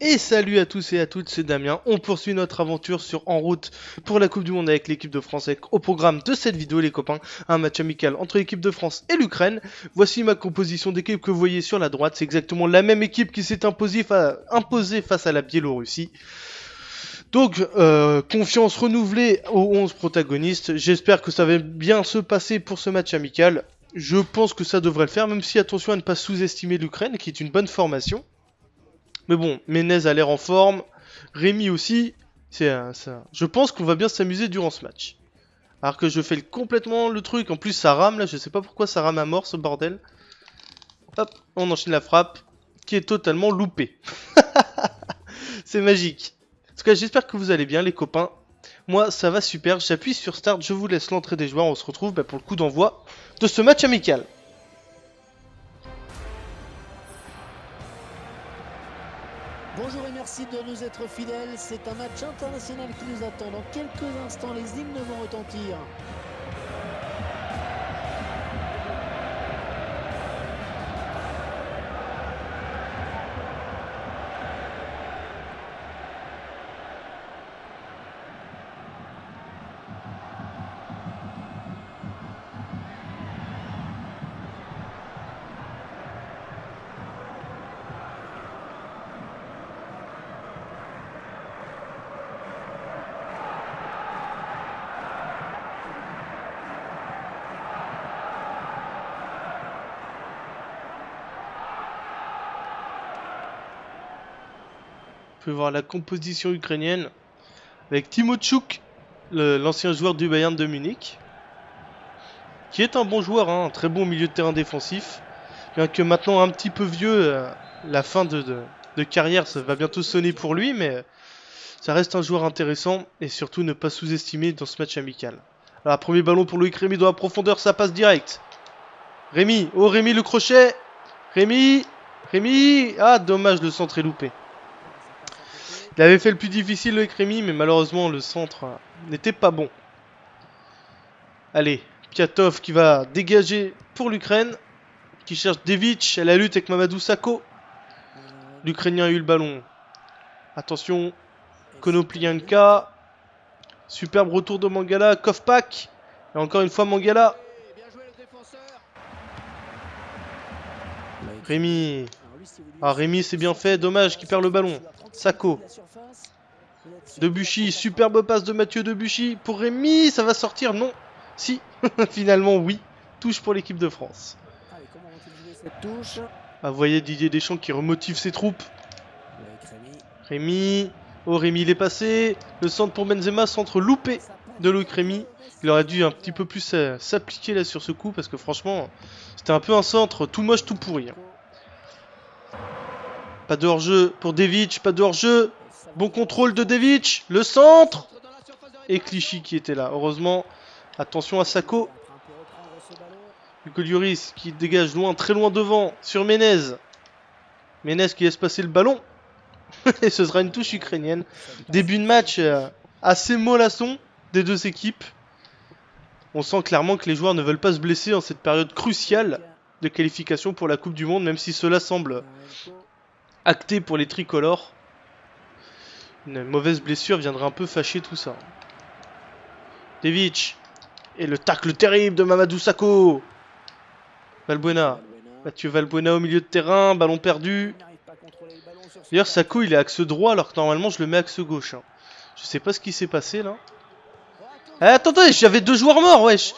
Et salut à tous et à toutes, c'est Damien. On poursuit notre aventure sur En route pour la Coupe du Monde avec l'équipe de France. Avec au programme de cette vidéo, les copains, un match amical entre l'équipe de France et l'Ukraine. Voici ma composition d'équipe que vous voyez sur la droite. C'est exactement la même équipe qui s'est imposée face à la Biélorussie. Donc, confiance renouvelée aux 11 protagonistes. J'espère que ça va bien se passer pour ce match amical. Je pense que ça devrait le faire, même si attention à ne pas sous-estimer l'Ukraine, qui est une bonne formation. Mais bon, Menez a l'air en forme, Rémi aussi, je pense qu'on va bien s'amuser durant ce match. Alors que je fais complètement le truc, en plus ça rame là, je sais pas pourquoi ça rame à mort ce bordel. Hop, on enchaîne la frappe, qui est totalement loupée. C'est magique. En tout cas, j'espère que vous allez bien les copains. Moi ça va super, j'appuie sur Start, je vous laisse l'entrée des joueurs, on se retrouve pour le coup d'envoi de ce match amical. Bonjour et merci de nous être fidèles, c'est un match international qui nous attend. Dans quelques instants, les hymnes vont retentir. Vous pouvez voir la composition ukrainienne avec Timochuk, l'ancien joueur du Bayern de Munich, qui est un bon joueur, un très bon milieu de terrain défensif, bien que maintenant un petit peu vieux, la fin de carrière ça va bientôt sonner pour lui, mais ça reste un joueur intéressant et surtout ne pas sous-estimer dans ce match amical. Alors premier ballon pour Loïc Rémy dans la profondeur, ça passe direct. Rémy, oh Rémy le crochet, Rémy, ah dommage le centre est loupé. Il avait fait le plus difficile avec Rémy, mais malheureusement le centre n'était pas bon. Allez, Piatov qui va dégager pour l'Ukraine, qui cherche Devic à la lutte avec Mamadou Sakho. L'Ukrainien a eu le ballon. Attention, Konoplyanka. Superbe retour de Mangala, Kovpak. Et encore une fois Mangala. Rémy. Ah Rémy c'est bien fait, dommage qu'il perd le ballon. Sakho. Debuchy, superbe passe de Mathieu Debuchy pour Rémy, ça va sortir, non. Si, finalement oui, touche pour l'équipe de France. Ah, vous voyez Didier Deschamps qui remotive ses troupes. Rémy, oh Rémy il est passé, le centre pour Benzema, centre loupé de Loïc Rémy. Il aurait dû un petit peu plus s'appliquer là sur ce coup parce que franchement, c'était un peu un centre tout moche, tout pourri. Pas de hors-jeu pour Devic, pas de hors-jeu. Bon contrôle de Devic, le centre. Et Clichy qui était là, heureusement. Attention à Sakho. Hugo Lloris qui dégage loin, très loin devant sur Menez. Menez qui laisse passer le ballon. Et ce sera une touche ukrainienne. Début de match assez mollasson des deux équipes. On sent clairement que les joueurs ne veulent pas se blesser en cette période cruciale de qualification pour la Coupe du Monde, même si cela semble acté pour les tricolores. Une mauvaise blessure viendrait un peu fâcher tout ça. Devic. Et le tacle terrible de Mamadou Sakho. Valbuena. Mathieu Valbuena au milieu de terrain. Ballon perdu. D'ailleurs Sakho il est axe droit alors que normalement je le mets axe gauche. Je sais pas ce qui s'est passé là. Attendez, j'avais deux joueurs morts, wesh.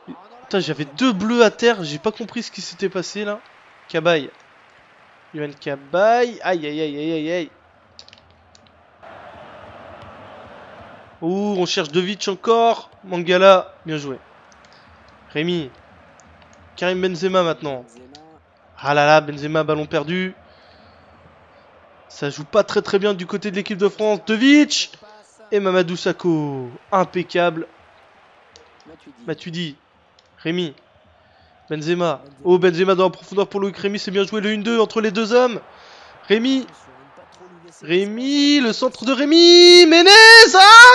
Putain, j'avais deux bleus à terre. J'ai pas compris ce qui s'était passé là. Cabaye. Yohan Cabaye. Aïe aïe aïe aïe aïe aïe. Ouh, on cherche Devic encore. Mangala, bien joué. Rémy. Karim Benzema maintenant. Ah là là, Benzema, ballon perdu. Ça joue pas très bien du côté de l'équipe de France. Devic. Et Mamadou Sakho. Impeccable. Matuidi. Rémy. Benzema. Oh, Benzema dans la profondeur pour Loïc Rémy. C'est bien joué le 1-2 entre les deux hommes. Rémy. Rémy, le centre de Rémy, Menez,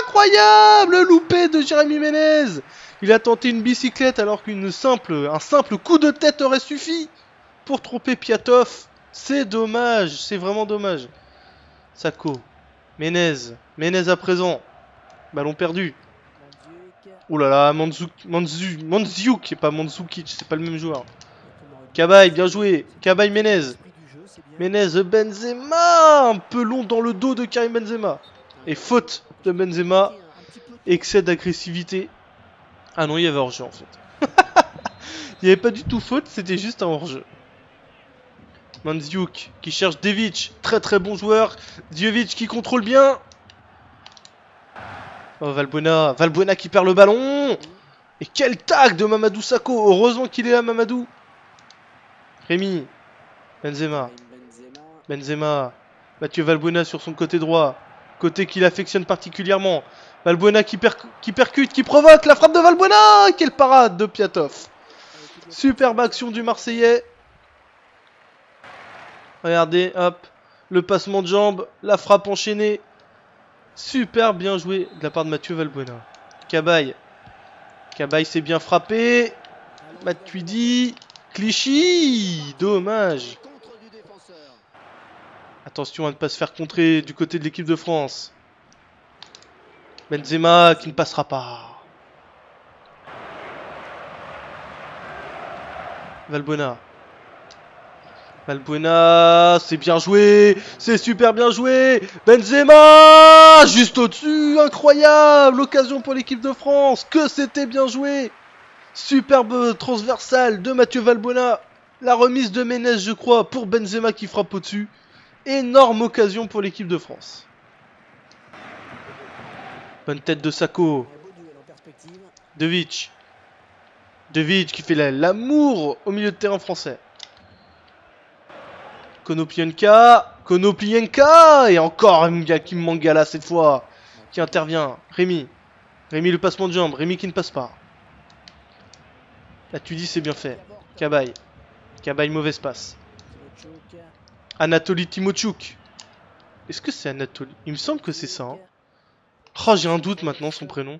incroyable, le loupé de Jérémy Menez. Il a tenté une bicyclette alors un simple coup de tête aurait suffi pour tromper Piatov. C'est dommage, c'est vraiment dommage. Sako. Menez. Menez à présent. Ballon perdu. Ouh là là, Mandzukic, pas Mandzukic, c'est pas le même joueur. Cabaye, bien joué. Cabaye, Menez. Menez, Benzema. Un peu long dans le dos de Karim Benzema. Et faute de Benzema. Excès d'agressivité. Ah non, il y avait hors-jeu en fait. Il n'y avait pas du tout faute, c'était juste un hors-jeu. Mandzukic qui cherche Devic. Très très bon joueur. Djovic qui contrôle bien. Oh, Valbuena. Valbuena qui perd le ballon. Et quel tag de Mamadou Sakho. Heureusement qu'il est là, Mamadou. Rémi. Benzema. Benzema. Mathieu Valbuena sur son côté droit. Côté qu'il affectionne particulièrement. Valbuena qui percute, qui provoque la frappe de Valbuena. Quelle parade de Piatov. Superbe action du Marseillais. Regardez, hop. Le passement de jambe. La frappe enchaînée. Super bien joué de la part de Mathieu Valbuena. Cabaye. Cabaye s'est bien frappé. Matuidi. Clichy. Dommage. Attention à ne pas se faire contrer du côté de l'équipe de France. Benzema qui ne passera pas. Valbuena. Valbuena, c'est bien joué, c'est super bien joué. Benzema, juste au-dessus, incroyable, occasion pour l'équipe de France. Que c'était bien joué. Superbe transversale de Mathieu Valbuena. La remise de Menez, je crois, pour Benzema qui frappe au-dessus. Énorme occasion pour l'équipe de France. Bonne tête de Sakho. Devic. Devic qui fait l'amour au milieu de terrain français. Konoplyanka. Konoplyanka. Et encore Kim Mangala cette fois. Qui intervient. Rémi. Rémi le passement de jambe. Rémi qui ne passe pas. Là tu dis c'est bien fait. Cabaye. Cabaye mauvaise passe. Anatoly Timochouk. Est-ce que c'est Anatoly? Il me semble que c'est ça. Hein. Oh, j'ai un doute maintenant, son prénom.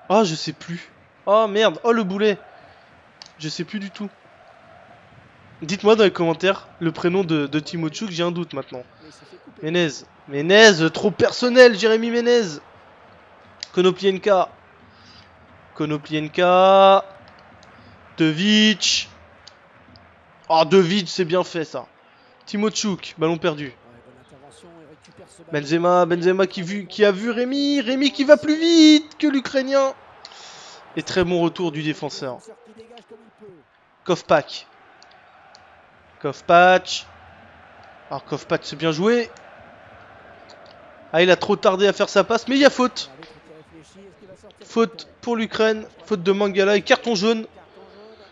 Oh, je sais plus. Oh, merde. Oh, le boulet. Je sais plus du tout. Dites-moi dans les commentaires le prénom de Timochouk, j'ai un doute maintenant. Menez. Menez, trop personnel, Jérémy Menez. Konoplyanka. Konoplyanka. Devic. Oh, Devic, c'est bien fait ça. Timochouk, ballon perdu. Benzema, Benzema qui a vu Rémi. Rémi qui va plus vite que l'Ukrainien. Et très bon retour du défenseur. Kovpak. Kovpak. Alors Kovpak c'est bien joué. Ah il a trop tardé à faire sa passe. Mais il y a faute. Faute pour l'Ukraine. Faute de Mangala et carton jaune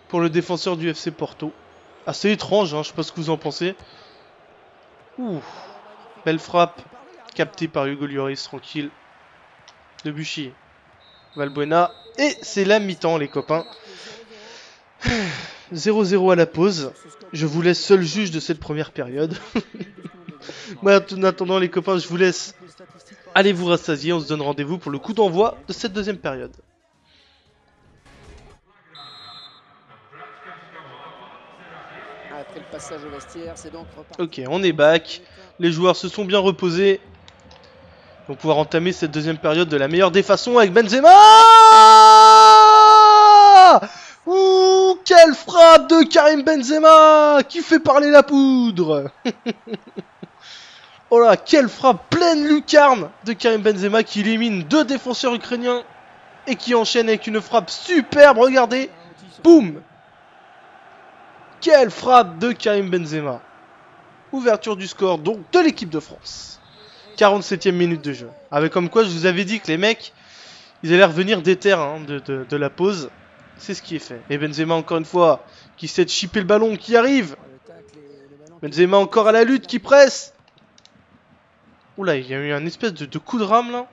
pour le défenseur du FC Porto. Assez étrange, hein, je sais pas ce que vous en pensez. Ouh. Belle frappe. Captée par Hugo Lloris, tranquille. Debuchy. Valbuena. Et c'est la mi-temps, les copains. 0-0 à la pause. Je vous laisse seul juge de cette première période. Moi, en attendant, les copains, je vous laisse. Allez vous rassasier. On se donne rendez-vous pour le coup d'envoi de cette deuxième période. Après le passage au vestiaire, c'est donc reparti. Ok, on est back. Les joueurs se sont bien reposés. Ils vont pouvoir entamer cette deuxième période de la meilleure des façons avec Benzema. Ouh, quelle frappe de Karim Benzema qui fait parler la poudre. Oh là, quelle frappe pleine lucarne de Karim Benzema qui élimine deux défenseurs ukrainiens et qui enchaîne avec une frappe superbe, regardez. Boum. Quelle frappe de Karim Benzema. Ouverture du score donc de l'équipe de France. 47e minute de jeu. Avec comme quoi je vous avais dit que les mecs, ils allaient revenir déter hein, de la pause. C'est ce qui est fait. Et Benzema encore une fois, qui sait chipper le ballon, qui arrive. Benzema encore à la lutte, qui presse. Oula, il y a eu un espèce de coup de rame là.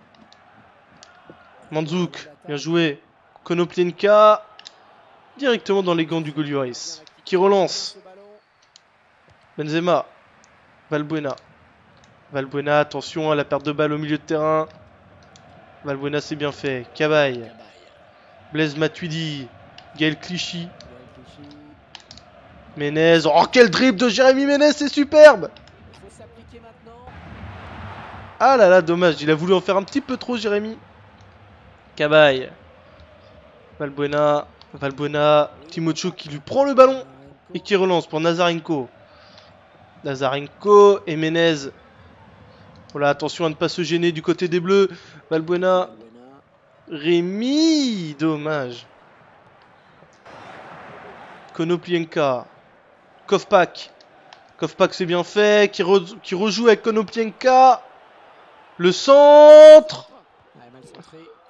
Mandzukic, bien joué. Konoplyanka, directement dans les gants du Lloris. Qui relance. Benzema. Valbuena. Valbuena, attention à la perte de balle au milieu de terrain. Valbuena, c'est bien fait. Cabaye. Blaise Matuidi. Gaël Clichy. Menez. Oh, quel dribble de Jérémy Menez, c'est superbe. Ah là là, dommage. Il a voulu en faire un petit peu trop, Jérémy. Cabaye. Valbuena. Valbuena. Timocho qui lui prend le ballon. Et qui relance pour Nazarenko. Nazarenko et Menez. Voilà, attention à ne pas se gêner du côté des Bleus. Valbuena. Rémi. Dommage. Konoplienka. Kovpak. Kovpak c'est bien fait. Qui rejoue avec Konoplienka. Le centre.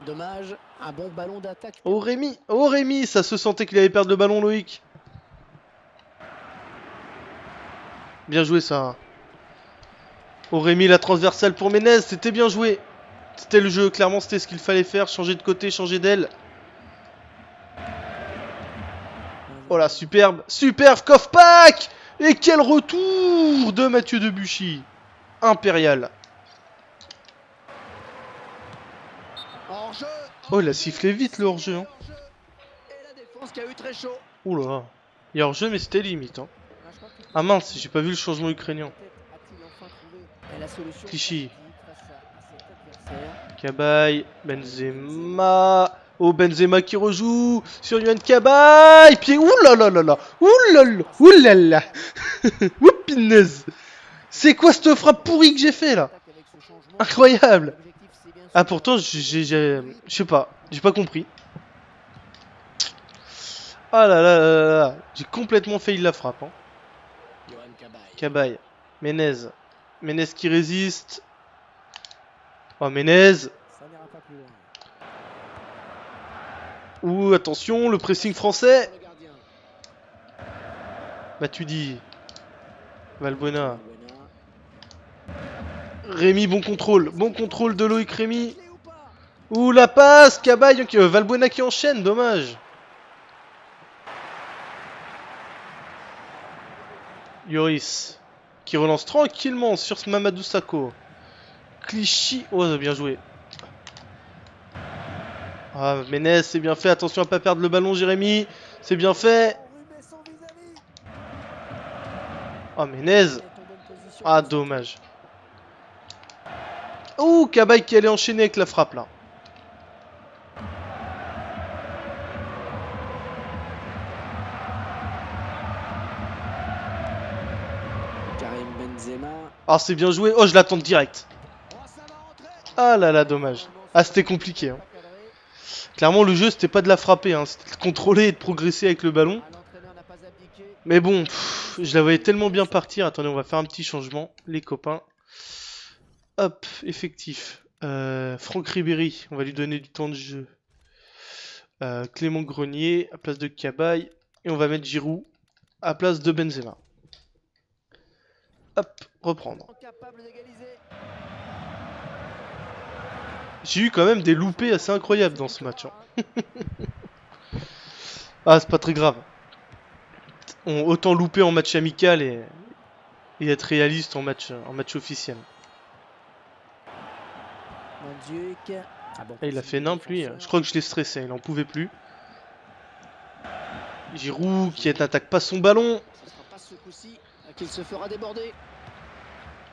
Dommage, un bon ballon d'attaque. Oh Rémi, ça se sentait qu'il allait perdre le ballon, Loïc. Bien joué ça. Oh Rémi, la transversale pour Menez, c'était bien joué. C'était le jeu, clairement c'était ce qu'il fallait faire, changer de côté, changer d'aile. Oh là, superbe, Kovpak. Et quel retour de Mathieu Debuchy. Impérial. Oh, il a sifflé vite le hors-jeu. Hein. Oula. Il y a hors-jeu, mais c'était limite. Hein. Ah mince, j'ai pas vu le changement ukrainien. Clichy. Cabaye. Benzema. Oh, Benzema qui rejoue sur Yohan Cabaye. Pied. Oulalala. Oulala. Oupineuse. C'est quoi cette frappe pourrie que j'ai fait là? Incroyable. Ah pourtant je sais pas, j'ai pas compris. Ah là là là là là, j'ai complètement failli la frappe. Hein. Cabaye, Menez qui résiste. Oh Menez. Ouh attention, le pressing français. Matuidi. Valbuena. Rémi, bon contrôle de Loïc Rémi. Ouh la passe, Cabaye, Valbuena qui enchaîne, dommage. Yoris qui relance tranquillement sur ce Mamadou Sakho. Clichy, oh bien joué. Ah Menez, c'est bien fait, attention à pas perdre le ballon Jérémy, c'est bien fait. Oh Menez. Ah dommage. Oh, Cabaye qui allait enchaîner avec la frappe là. Karim Benzema. Ah, c'est bien joué. Oh, je l'attends direct. Ah là là, dommage. Ah, c'était compliqué. Hein. Clairement, le jeu, c'était pas de la frapper. Hein. C'était de contrôler et de progresser avec le ballon. Mais bon, je la voyais tellement bien partir. Attendez, on va faire un petit changement, les copains. Hop, effectif. Franck Ribéry, on va lui donner du temps de jeu. Clément Grenier à place de Cabaye. Et on va mettre Giroud à place de Benzema. Hop, reprendre. J'ai eu quand même des loupés assez incroyables dans ce match. Hein. Ah, c'est pas très grave. Autant louper en match amical et être réaliste en match officiel. Ah, il a fait nimp lui, je crois que je l'ai stressé, il en pouvait plus. Giroud qui n'attaque pas son ballon.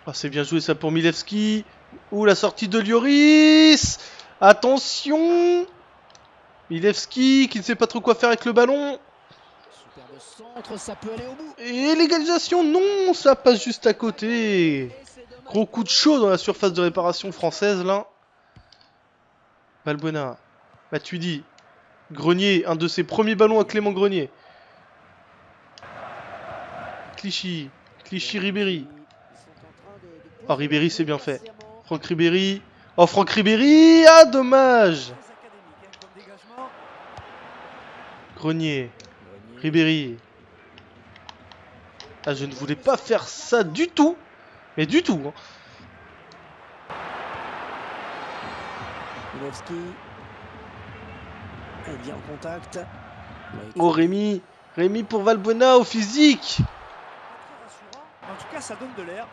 Oh, c'est bien joué ça pour Milevski. Ouh, la sortie de Lloris. Attention. Milevski qui ne sait pas trop quoi faire avec le ballon. Et l'égalisation, non, ça passe juste à côté. Gros coup de chaud dans la surface de réparation française là. Valbuena, Matuidi, Grenier, un de ses premiers ballons à Clément Grenier. Clichy, Ribéry. Oh, Ribéry, c'est bien fait. Franck Ribéry. Oh, Franck Ribéry, ah, dommage. Grenier, Ribéry. Ah, je ne voulais pas faire ça du tout. Mais du tout. Hein. Milevski est bien en contact. Oh Rémi pour Valbuena au physique. En tout cas, ça donne de l'air.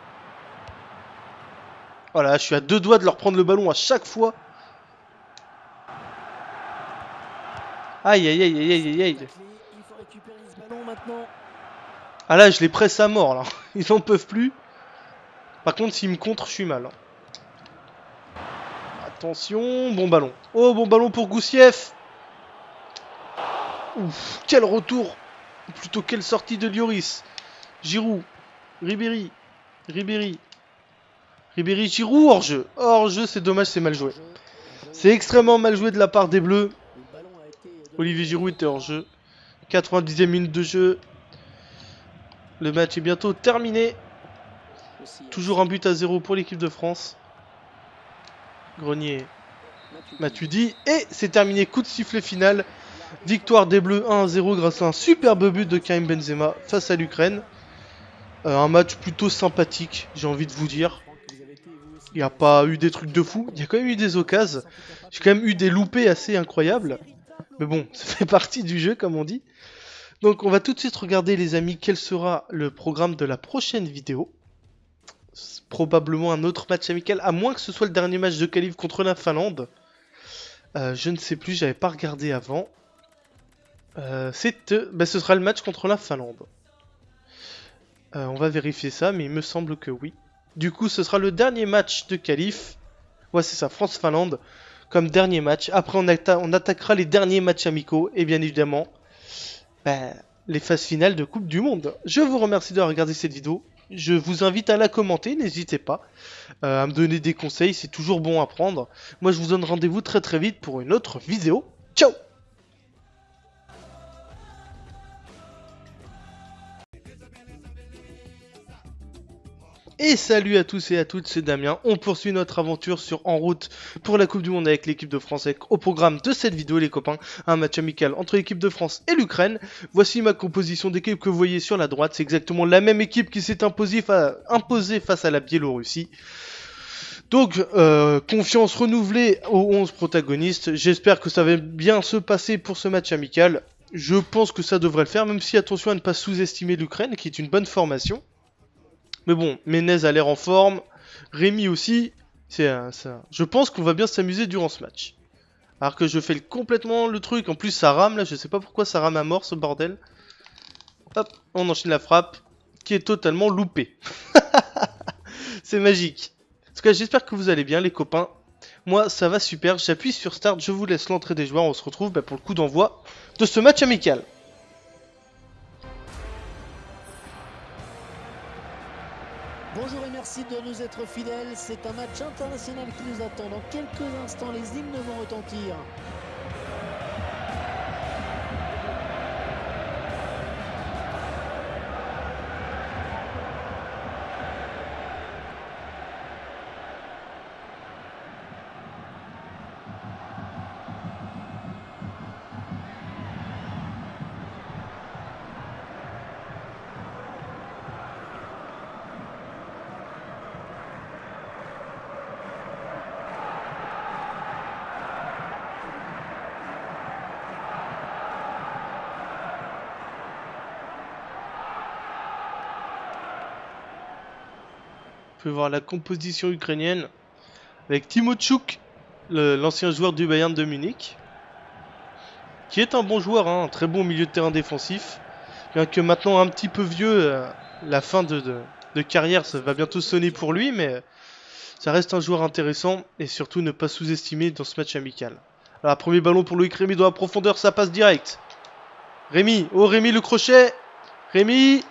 Voilà, je suis à deux doigts de leur prendre le ballon à chaque fois. Aïe aïe aïe aïe aïe aïe. Il faut récupérer ce ballon maintenant. Ah là, je les presse à mort là. Ils n'en peuvent plus. Par contre, s'il me contre, je suis mal. Attention, bon ballon. Oh, bon ballon pour Goussieff. Ouf, quel retour. Plutôt quelle sortie de Lloris. Giroud, Ribéry, Giroud, hors-jeu. Hors-jeu, c'est dommage, c'est mal joué. C'est extrêmement mal joué de la part des Bleus. Olivier Giroud était hors-jeu. 90e minute de jeu. Le match est bientôt terminé. Toujours un but à 0 pour l'équipe de France. Grenier, Matuidi. Et c'est terminé, coup de sifflet final. Victoire des Bleus 1-0 grâce à un superbe but de Karim Benzema face à l'Ukraine. Un match plutôt sympathique, j'ai envie de vous dire. Il n'y a pas eu des trucs de fou, il y a quand même eu des occasions. J'ai quand même eu des loupés assez incroyables. Mais bon, ça fait partie du jeu comme on dit. Donc on va tout de suite regarder les amis quel sera le programme de la prochaine vidéo. Probablement un autre match amical, à moins que ce soit le dernier match de qualif contre la Finlande. Je ne sais plus, j'avais pas regardé avant. Ce sera le match contre la Finlande. On va vérifier ça, mais il me semble que oui. Du coup, ce sera le dernier match de qualif. Ouais, c'est ça, France-Finlande, comme dernier match. Après, on attaquera les derniers matchs amicaux, et bien évidemment, les phases finales de Coupe du Monde. Je vous remercie d'avoir regardé cette vidéo. Je vous invite à la commenter, n'hésitez pas à me donner des conseils, c'est toujours bon à prendre. Moi, je vous donne rendez-vous très très vite pour une autre vidéo. Ciao! Et salut à tous et à toutes, c'est Damien. On poursuit notre aventure sur En route pour la Coupe du Monde avec l'équipe de France. Au programme de cette vidéo, les copains, un match amical entre l'équipe de France et l'Ukraine. Voici ma composition d'équipe que vous voyez sur la droite. C'est exactement la même équipe qui s'est imposée face à la Biélorussie. Donc, confiance renouvelée aux 11 protagonistes. J'espère que ça va bien se passer pour ce match amical. Je pense que ça devrait le faire, même si attention à ne pas sous-estimer l'Ukraine, qui est une bonne formation. Mais bon, Menez a l'air en forme, Rémi aussi, je pense qu'on va bien s'amuser durant ce match. Alors que je fais complètement le truc, en plus ça rame là, je sais pas pourquoi ça rame à mort ce bordel. Hop, on enchaîne la frappe, qui est totalement loupée. C'est magique. En tout cas, j'espère que vous allez bien les copains. Moi ça va super, j'appuie sur Start, je vous laisse l'entrée des joueurs, on se retrouve pour le coup d'envoi de ce match amical. Bonjour et merci de nous être fidèles. C'est un match international qui nous attend. Dans quelques instants, les hymnes vont retentir. On peut voir la composition ukrainienne avec Timochuk, l'ancien joueur du Bayern de Munich, qui est un bon joueur, un très bon milieu de terrain défensif, bien que maintenant un petit peu vieux, la fin de carrière ça va bientôt sonner pour lui, mais ça reste un joueur intéressant et surtout ne pas sous-estimer dans ce match amical. Alors premier ballon pour Loïc Rémy dans la profondeur, ça passe direct. Rémy, oh Rémy le crochet, Rémy,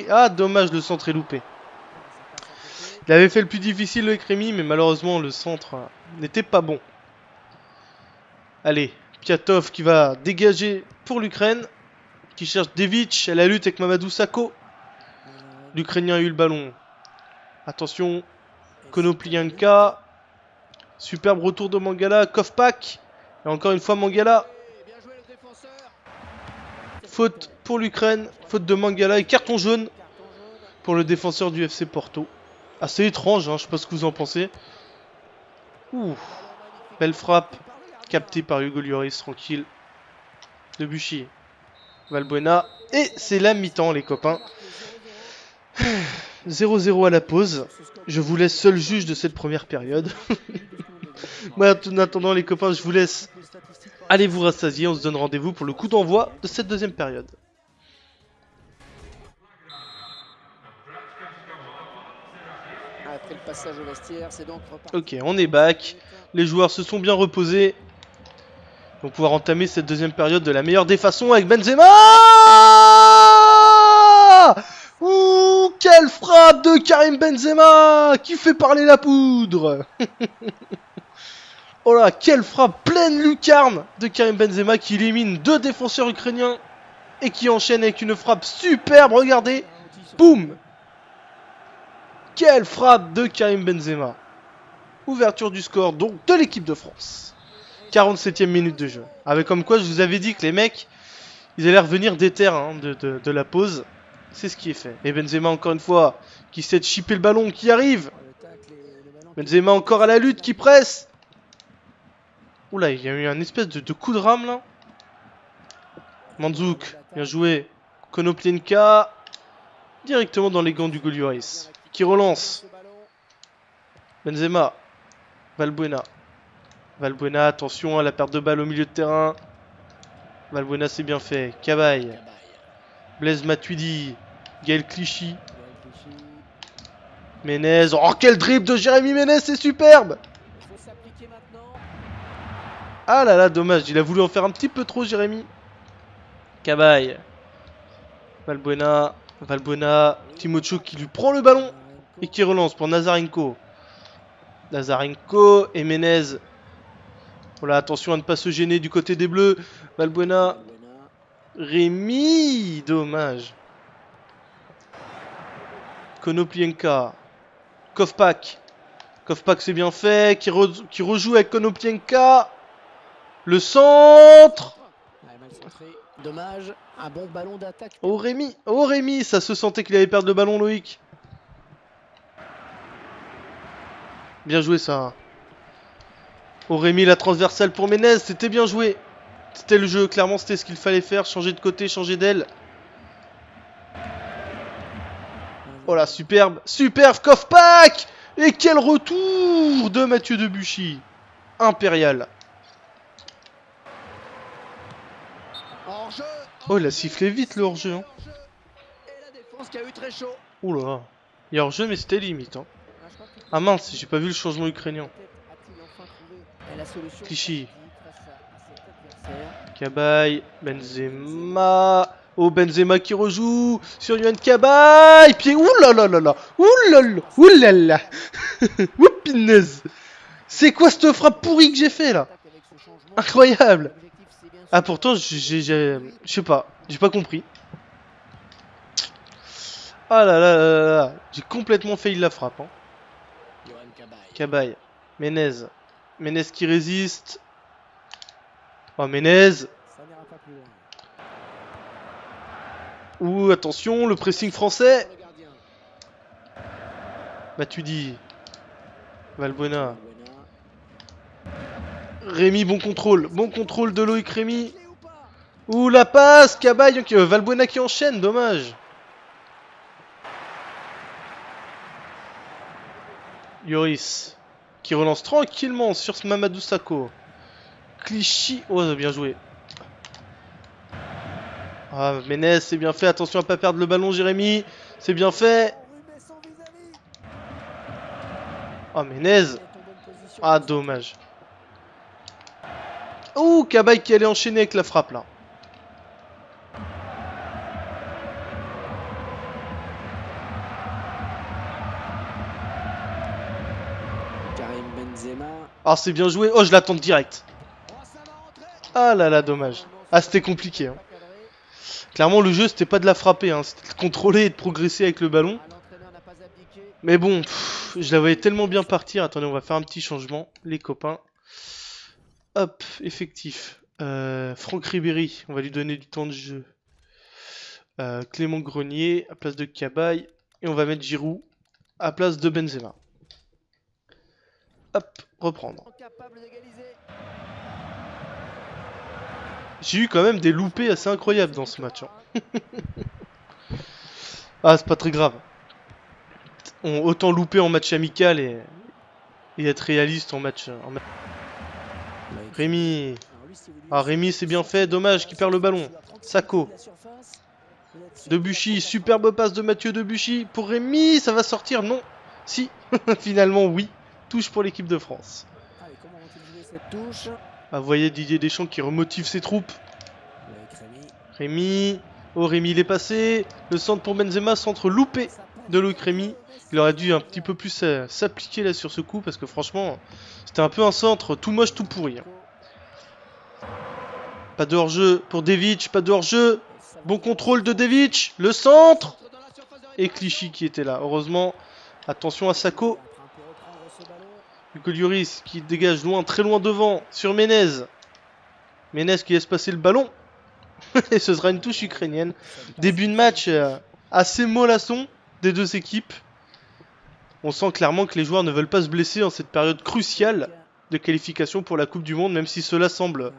ah dommage le centre est loupé. Il avait fait le plus difficile avec Rémy, mais malheureusement le centre n'était pas bon. Allez, Piatov qui va dégager pour l'Ukraine, qui cherche Devic, à la lutte avec Mamadou Sakho. L'Ukrainien a eu le ballon. Attention, Konoplyanka. Superbe retour de Mangala, Kovpak. Et encore une fois Mangala. Faute pour l'Ukraine, faute de Mangala et carton jaune pour le défenseur du FC Porto. Assez étrange, hein, je sais pas ce que vous en pensez. Ouh, belle frappe, captée par Hugo Lloris, tranquille. Debuchy, Valbuena, et c'est la mi-temps les copains. 0-0 à la pause. Je vous laisse seul juge de cette première période. Moi, en attendant les copains, je vous laisse. Allez vous rassasier, on se donne rendez-vous pour le coup d'envoi de cette deuxième période. après le passage au vestiaire. C'est donc reparti. Ok, on est back. Les joueurs se sont bien reposés. On va pouvoir entamer cette deuxième période de la meilleure des façons avec Benzema. Ouh, quelle frappe de Karim Benzema qui fait parler la poudre. Oh là, quelle frappe pleine lucarne de Karim Benzema qui élimine 2 défenseurs ukrainiens et qui enchaîne avec une frappe superbe, regardez. Boum. Quelle frappe de Karim Benzema. Ouverture du score donc de l'équipe de France. 47e minute de jeu. Avec comme quoi je vous avais dit que les mecs, ils allaient revenir déter hein, de la pause. C'est ce qui est fait. Et Benzema encore une fois, qui sait chipper le ballon, qui arrive. Benzema encore à la lutte, qui presse. Oula, il y a eu un espèce de coup de rame là. Mandzouk, bien joué. Konoplyanka, directement dans les gants du goal Lloris. Qui relance. Benzema. Valbuena. Valbuena, attention à la perte de balle au milieu de terrain. Valbuena, c'est bien fait. Cabaye. Blaise Matuidi. Gaël Clichy. Menez. Oh, quel dribble de Jérémy Menez, c'est superbe. Ah là là, dommage. Il a voulu en faire un petit peu trop, Jérémy. Cabaye. Valbuena. Valbuena. Timocho qui lui prend le ballon. Et qui relance pour Nazarenko. Nazarenko et Menez. Voilà, attention à ne pas se gêner du côté des Bleus. Valbuena. Rémi. Dommage. Konoplyanka. Kovpak. Kovpak c'est bien fait. Qui rejoue avec Konoplyanka. Le centre. Dommage. Un bon ballon d'attaque. Oh Rémi. Oh Rémi. Ça se sentait qu'il allait perdre le ballon, Loïc. Bien joué ça. Oh Rémi, la transversale pour Menez, c'était bien joué. C'était le jeu, clairement c'était ce qu'il fallait faire. Changer de côté, changer d'aile. Oh là, superbe. Superbe, Kovpak. Et quel retour de Mathieu Debuchy. Impérial. Oh, il a sifflé vite le hors-jeu. Hein. Oula. Il y a hors-jeu, mais c'était limite. Hein. Ah mince, j'ai pas vu le changement ukrainien. Clichy. Cabaye. Benzema. Oh, Benzema qui rejoue sur Yohan Cabaye. Pied. Ouh-là-là-là-là. Ouh-là-là. Ouh-là-là. Whoopinez. C'est quoi cette frappe pourrie que j'ai fait là? Incroyable. Ah pourtant, je sais pas. J'ai pas compris. Ah là là là là là. J'ai complètement failli la frappe. Hein. Cabaye. Menez. Menez qui résiste. Oh, Menez. Ouh, attention, le pressing français. Matuidi. Valbuena. Rémi, bon contrôle. Bon contrôle de Loïc Rémi. Ouh, la passe. Cabaye. Valbuena qui enchaîne, dommage. Lloris. Qui relance tranquillement sur ce Mamadou Sakho. Clichy. Oh, bien joué. Ah, Menez, c'est bien fait. Attention à pas perdre le ballon, Jérémy. C'est bien fait. Oh, Menez. Ah, dommage. Oh, Cabaye qui allait enchaîner avec la frappe là. Ah, c'est bien joué. Oh, je l'attends direct. Ah là là, dommage. Ah, c'était compliqué. Hein. Clairement, le jeu, c'était pas de la frapper. Hein. C'était de contrôler et de progresser avec le ballon. Mais bon, je la voyais tellement bien partir. Attendez, on va faire un petit changement, les copains. Hop, effectif. Franck Ribéry, on va lui donner du temps de jeu. Clément Grenier à place de Cabaye. Et on va mettre Giroud à place de Benzema. Hop, reprendre. J'ai eu quand même des loupés assez incroyables dans ce match. Hein. Ah, c'est pas très grave. Autant louper en match amical et être réaliste en match. Rémi. Ah, Rémi, c'est bien fait. Dommage qu'il perd le ballon. Sakho. Debuchy. Superbe passe de Mathieu Debuchy. Pour Rémi, ça va sortir. Non. Si, finalement oui. Touche pour l'équipe de France. Allez, comment vont-ils jouer cette touche? Ah, vous voyez Didier Deschamps qui remotive ses troupes. Avec Rémi. Rémi. Oh, Rémi il est passé. Le centre pour Benzema, centre loupé de Loïc Rémi. Il aurait dû un petit peu plus s'appliquer là sur ce coup parce que franchement, c'était un peu un centre tout moche, tout pourri. Pas de hors-jeu pour Devic, pas de hors-jeu. Bon contrôle de Devic, le centre. Et Clichy qui était là. Heureusement, attention à Sako. Hugo Lloris qui dégage loin, très loin devant sur Menez. Menez qui laisse passer le ballon. Et ce sera une touche ukrainienne. Début de match assez mollasson des deux équipes. On sent clairement que les joueurs ne veulent pas se blesser en cette période cruciale de qualification pour la Coupe du Monde, même si cela semble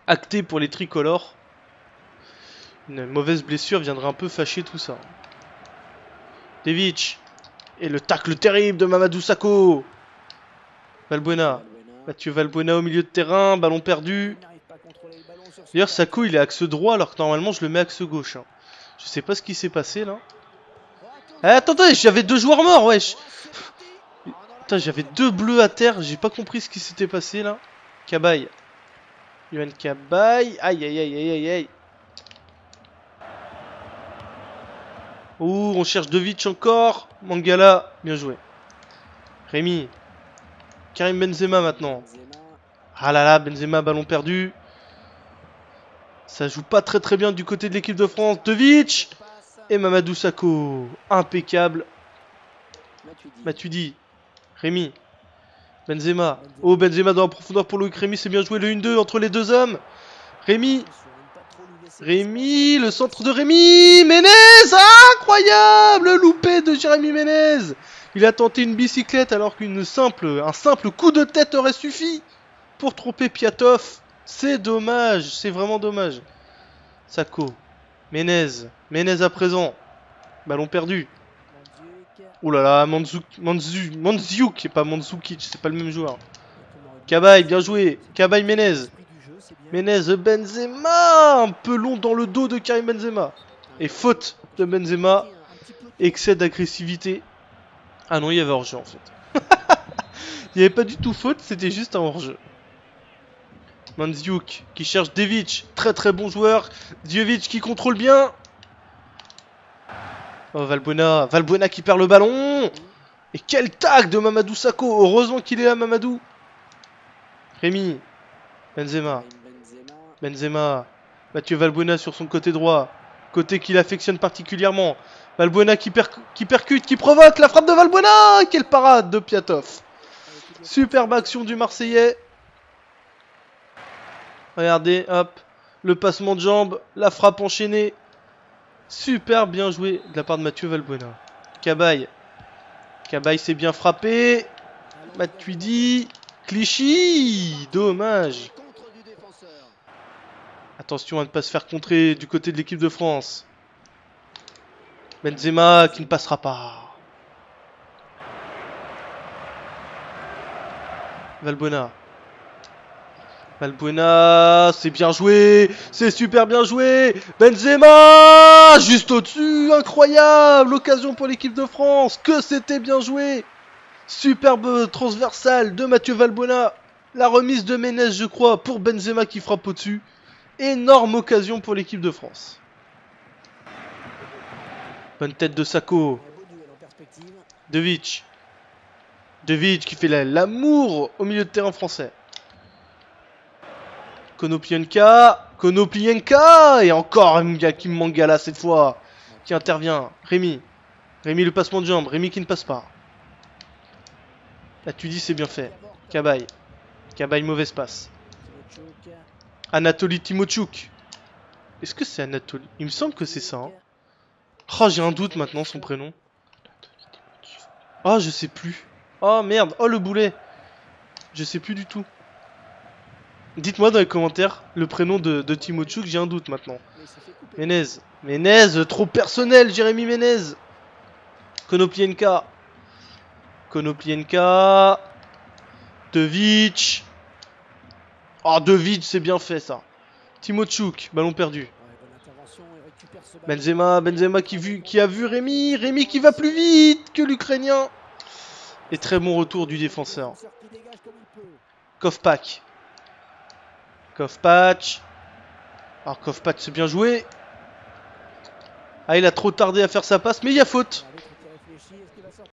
acté pour les tricolores. Une mauvaise blessure viendrait un peu fâcher tout ça. Devic. Et le tacle terrible de Mamadou Sakho. Valbuena. Mathieu Valbuena au milieu de terrain, ballon perdu. D'ailleurs, Sakho il est axe droit alors que normalement je le mets axe gauche. Hein. Je sais pas ce qui s'est passé là. Eh, attendez, j'avais deux joueurs morts, wesh. Putain, j'avais deux bleus à terre, j'ai pas compris ce qui s'était passé là. Cabaye. Yohan Cabaye. Aïe aïe aïe aïe aïe aïe. Ouh, on cherche Devic encore. Mangala, bien joué. Rémi. Karim Benzema maintenant. Ah là là, Benzema, ballon perdu. Ça joue pas très bien du côté de l'équipe de France. Devic et Mamadou Sakho. Impeccable. Matuidi. Rémi. Benzema. Oh, Benzema dans la profondeur pour Loïc Rémi. C'est bien joué le 1-2 entre les deux hommes. Rémi. Rémi. Le centre de Rémi. Menez. Incroyable. Loupé de Jérémy Menez. Il a tenté une bicyclette alors qu'un simple coup de tête aurait suffi pour tromper Piatov. C'est dommage. C'est vraiment dommage. Sakho. Menez. Menez à présent. Ballon perdu. Oh là là, Mandzukic, et pas Mandzukic, c'est pas le même joueur. Cabaye, bien joué. Cabaye, Menez. Menez, Benzema. Un peu long dans le dos de Karim Benzema. Et faute de Benzema. Excès d'agressivité. Ah non, il y avait hors-jeu en fait. Il n'y avait pas du tout faute, c'était juste un hors-jeu. Mandzukic qui cherche Devic. Très très bon joueur. Djovic qui contrôle bien. Oh, Valbuena. Valbuena qui perd le ballon. Et quel tag de Mamadou Sakho. Heureusement qu'il est là, Mamadou. Rémi. Benzema. Benzema. Mathieu Valbuena sur son côté droit. Côté qu'il affectionne particulièrement. Valbuena qui percute, qui provoque la frappe de Valbuena. Quelle parade de Piatov. Superbe action du Marseillais. Regardez, hop. Le passement de jambe. La frappe enchaînée. Super bien joué de la part de Mathieu Valbuena. Cabaye. Cabaye s'est bien frappé. Matuidi. Clichy. Dommage. Attention à ne pas se faire contrer du côté de l'équipe de France. Benzema qui ne passera pas. Valbuena. Valbuena, c'est bien joué, c'est super bien joué. Benzema, juste au-dessus, incroyable, occasion pour l'équipe de France, que c'était bien joué. Superbe transversale de Mathieu Valbuena, la remise de Menez je crois pour Benzema qui frappe au-dessus. Énorme occasion pour l'équipe de France. Bonne tête de Sakho. Devic. Devic qui fait l'amour au milieu de terrain français. Konoplyanka. Konoplyanka. Et encore Kim Mangala cette fois. Qui intervient. Rémi. Rémi le passement de jambe. Rémi qui ne passe pas. Là tu dis c'est bien fait. Cabaye. Cabaye mauvaise passe. Anatoly Timochouk. Est-ce que c'est Anatoly? Il me semble que c'est ça. Hein. Oh j'ai un doute maintenant son prénom. Oh je sais plus. Oh merde. Oh le boulet. Je sais plus du tout. Dites-moi dans les commentaires le prénom de Timochouk, j'ai un doute maintenant. Menez. Menez, trop personnel, Jérémy Menez. Konoplyanka. Konoplyanka. Devic. Oh, Devic, c'est bien fait ça. Timochouk, ballon perdu. Benzema qui a vu Rémi qui va plus vite que l'Ukrainien. Et très bon retour du défenseur. Kovpatch. Alors Kovpatch c'est bien joué. Ah il a trop tardé à faire sa passe mais il y a faute.